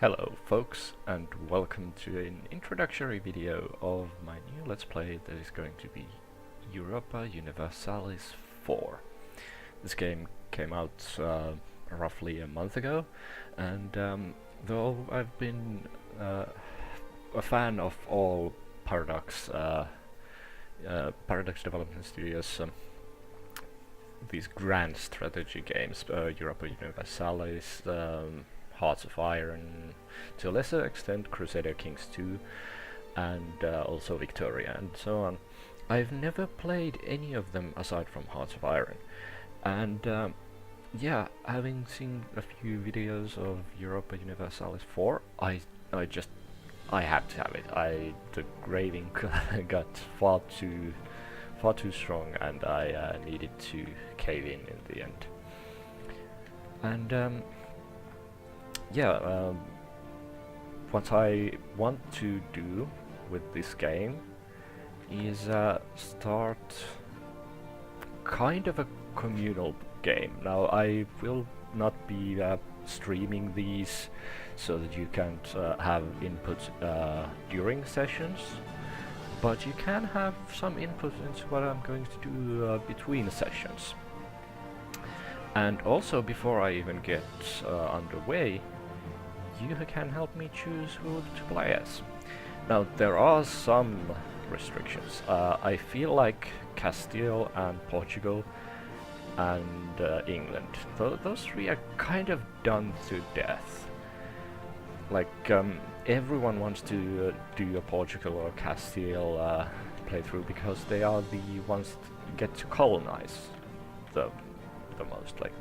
Hello folks, and welcome to an introductory video of my new Let's Play that is going to be Europa Universalis IV. This game came out roughly a month ago, and though I've been a fan of all Paradox Development Studios these grand strategy games, Europa Universalis, Hearts of Iron, to a lesser extent Crusader Kings 2, and also Victoria and so on. I've never played any of them aside from Hearts of Iron, and yeah, having seen a few videos of Europa Universalis 4, I had to have it. The craving got far too strong, and I needed to cave in the end. And yeah, what I want to do with this game is start kind of a communal game. Now, I will not be streaming these so that you can't have input during sessions, but you can have some input into what I'm going to do between sessions. And also, before I even get underway, you can help me choose who to play as. Now, there are some restrictions. I feel like Castile and Portugal and England, those three are kind of done to death. Like, everyone wants to do a Portugal or Castile playthrough because they are the ones that get to colonize the most. Like,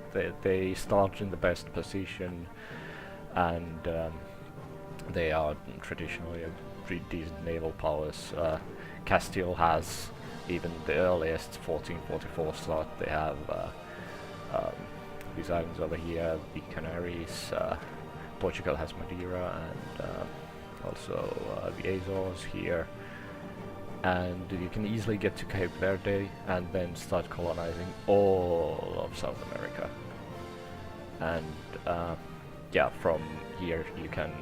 they start in the best position, and they are traditionally a pretty decent naval powers. Castile has even the earliest 1444 start. They have these islands over here, the Canaries. Portugal has Madeira, and also the Azores here. And you can easily get to Cape Verde and then start colonizing all of South America. And yeah, from here you can,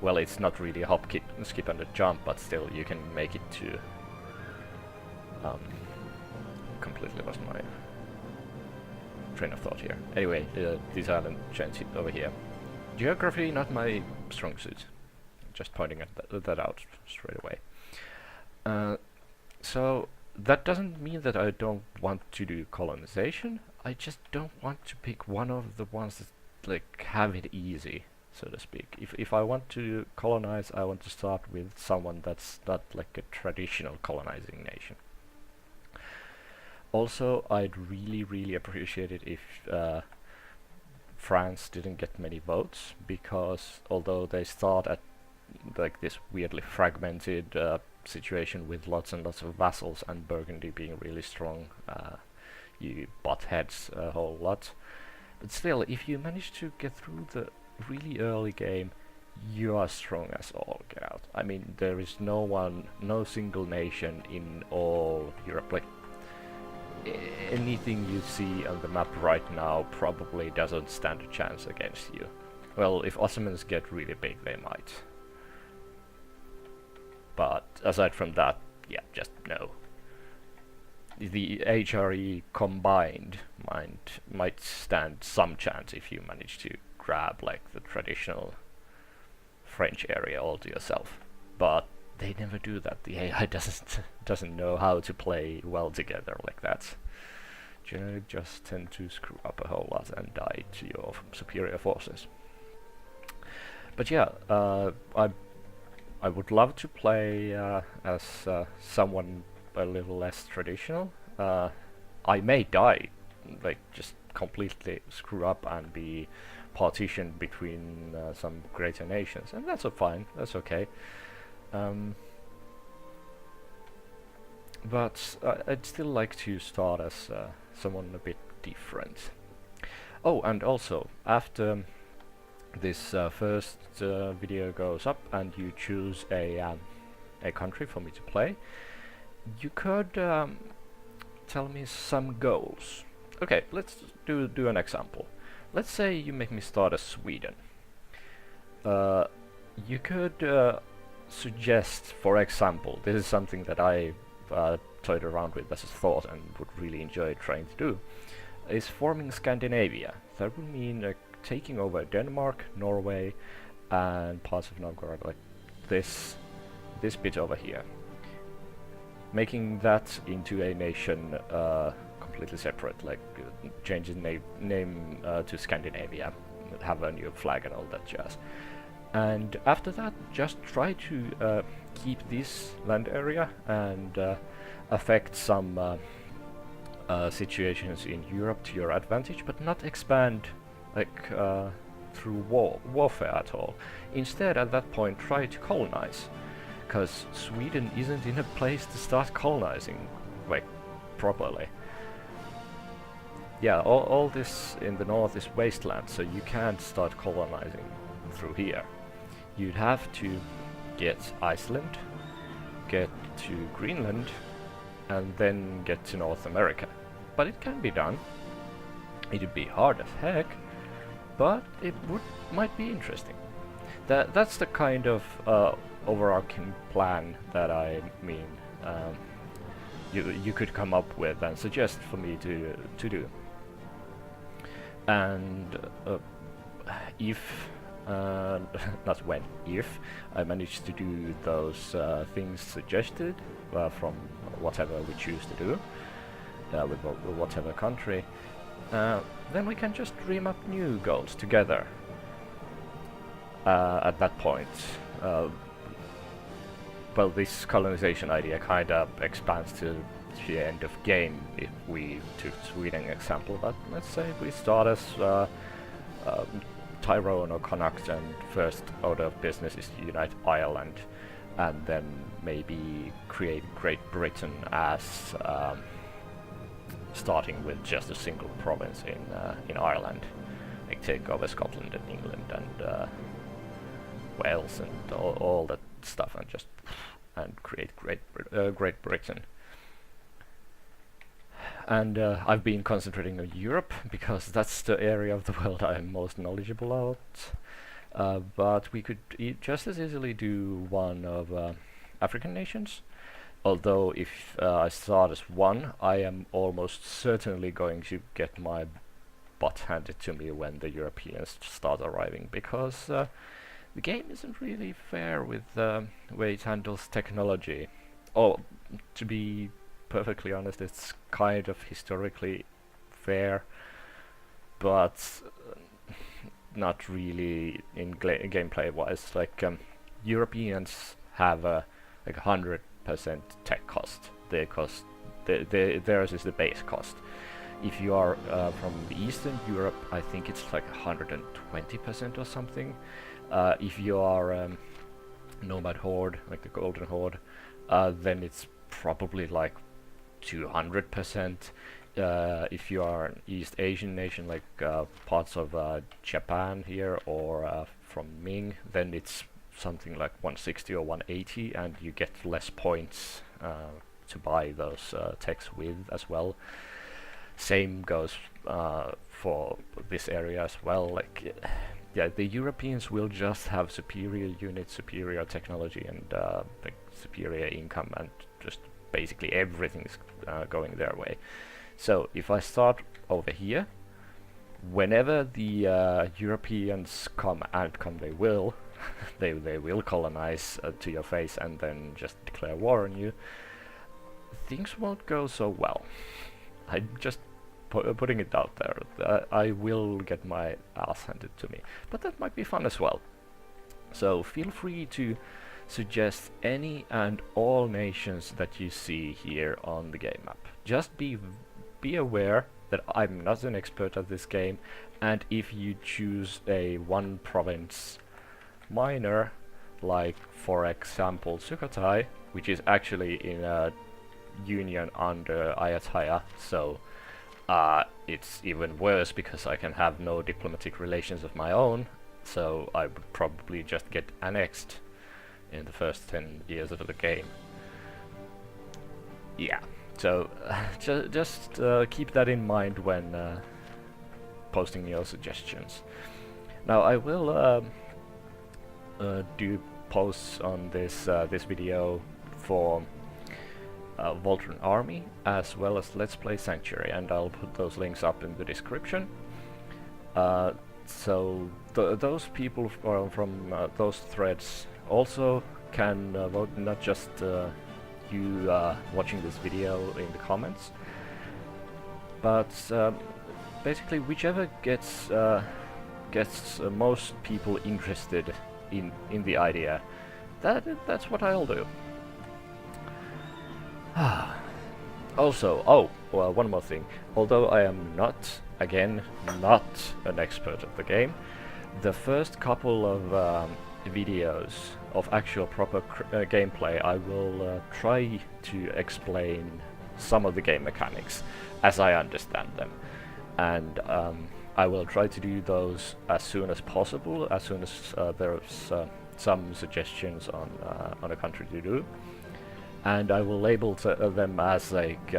well, it's not really a hop, skip and a jump, but still you can make it to, completely lost my train of thought here. Anyway, these island chains over here. Geography, not my strong suit. Just pointing at that out straight away. So that doesn't mean that I don't want to do colonization. I just don't want to pick one of the ones that like have it easy, so to speak. If I want to colonize, I want to start with someone that's not like a traditional colonizing nation. Also, I'd really appreciate it if France didn't get many votes, because although they start at like this weirdly fragmented situation with lots and lots of vassals and Burgundy being really strong, you butt heads a whole lot. But still, if you manage to get through the really early game, you are strong as all get out. I mean, there is no single nation in all of Europe. Like, anything you see on the map right now probably doesn't stand a chance against you. Well, if Ottomans get really big, they might. But aside from that, yeah, just no. The HRE combined might stand some chance if you manage to grab like the traditional French area all to yourself. But they never do that. The AI doesn't know how to play well together like that. Generally just tend to screw up a whole lot and die to your superior forces. But yeah, I would love to play as someone a little less traditional. I may die, like just completely screw up and be partitioned between some greater nations, and that's fine, that's okay. But I'd still like to start as someone a bit different. Oh, and also, after this first video goes up and you choose a country for me to play, you could tell me some goals. Okay, let's do an example. Let's say you make me start as Sweden. uh, you could suggest, for example, this is something that I toyed around with as a thought and would really enjoy trying to do, is forming Scandinavia. That would mean taking over Denmark, Norway, and parts of Novgorod, like this bit over here, making that into a nation completely separate, like changing name to Scandinavia, have a new flag and all that jazz. And after that, just try to keep this land area and affect some situations in Europe to your advantage, but not expand like through warfare at all. Instead, at that point, try to colonize, because Sweden isn't in a place to start colonizing like properly. Yeah, all this in the north is wasteland, so you can't start colonizing through here. You'd have to get Iceland, get to Greenland, and then get to North America. But it can be done. It'd be hard as heck, but it might be interesting. That's the kind of overarching plan that I mean you could come up with and suggest for me to do. And if not when, if I manage to do those things suggested from whatever we choose to do with whatever country, then we can just dream up new goals together. At that point, well, this colonization idea kind of expands to the end of game if we took Sweden example, but let's say we start as Tyrone or Connacht, and first order of business is to unite Ireland, and then maybe create Great Britain as starting with just a single province in Ireland, like take over Scotland and England and Wales and all that stuff, and create Great Britain. And I've been concentrating on Europe because that's the area of the world I'm most knowledgeable about. But we could just as easily do one of African nations. Although if I start as one, I am almost certainly going to get my butt handed to me when the Europeans start arriving, because the game isn't really fair with the way it handles technology. Oh, to be perfectly honest, it's kind of historically fair, but not really in gameplay wise. Like Europeans have like 100% tech cost. Theirs is the base cost. If you are from Eastern Europe, I think it's like 120% or something. If you are Nomad Horde, like the Golden Horde, then it's probably like 200%. If you are an East Asian nation, like parts of Japan here, or from Ming, then it's something like 160 or 180, and you get less points to buy those techs with as well. Same goes for this area as well. Like, yeah, the Europeans will just have superior units, superior technology, and like superior income, and just basically everything is going their way. So if I start over here, whenever the Europeans come, and they will, they will colonize to your face and then just declare war on you, things won't go so well. I'm just putting it out there. I will get my ass handed to me, but that might be fun as well. So feel free to suggest any and all nations that you see here on the game map. Just be aware that I'm not an expert at this game, and if you choose a one province minor, like for example Sukhothai, which is actually in a union under Ayutthaya, so it's even worse because I can have no diplomatic relations of my own, so I would probably just get annexed in the first 10 years of the game. Yeah, so just keep that in mind when posting your suggestions. Now I will do posts on this video for Voltron Army as well as Let's Play Sanctuary, and I'll put those links up in the description. So those people from those threads also can vote, not just you watching this video in the comments, but basically whichever gets most people interested in the idea, that's what I'll do. Also, well, one more thing. Although I am not, again, not an expert of the game, the first couple of videos of actual proper gameplay, I will try to explain some of the game mechanics as I understand them, and I will try to do those as soon as possible, as soon as there's some suggestions on a country to do. And I will label them as like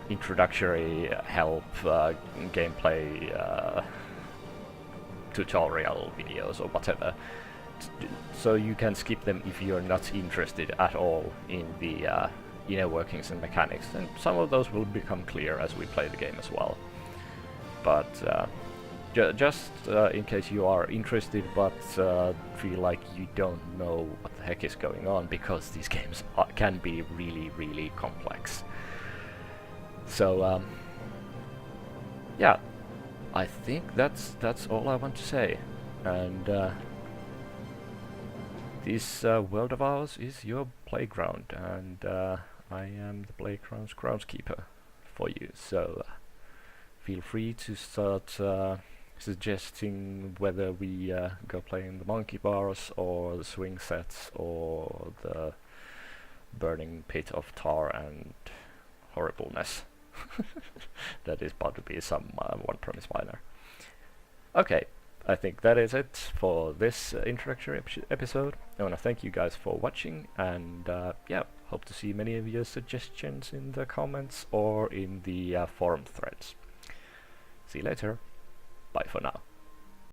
introductory help gameplay tutorial videos or whatever, so you can skip them if you're not interested at all in the inner workings and mechanics, and some of those will become clear as we play the game as well. But just in case you are interested but feel like you don't know what the heck is going on, because these games can be really, really complex. So yeah, I think that's all I want to say, and this world of ours is your playground, and I am the playground's groundskeeper for you, so feel free to start suggesting whether we go play in the monkey bars or the swing sets or the burning pit of tar and horribleness that is bound to be some one premise miner. Okay, I think that is it for this introductory episode. I want to thank you guys for watching, and yeah, hope to see many of your suggestions in the comments or in the forum threads. See you later. Bye for now.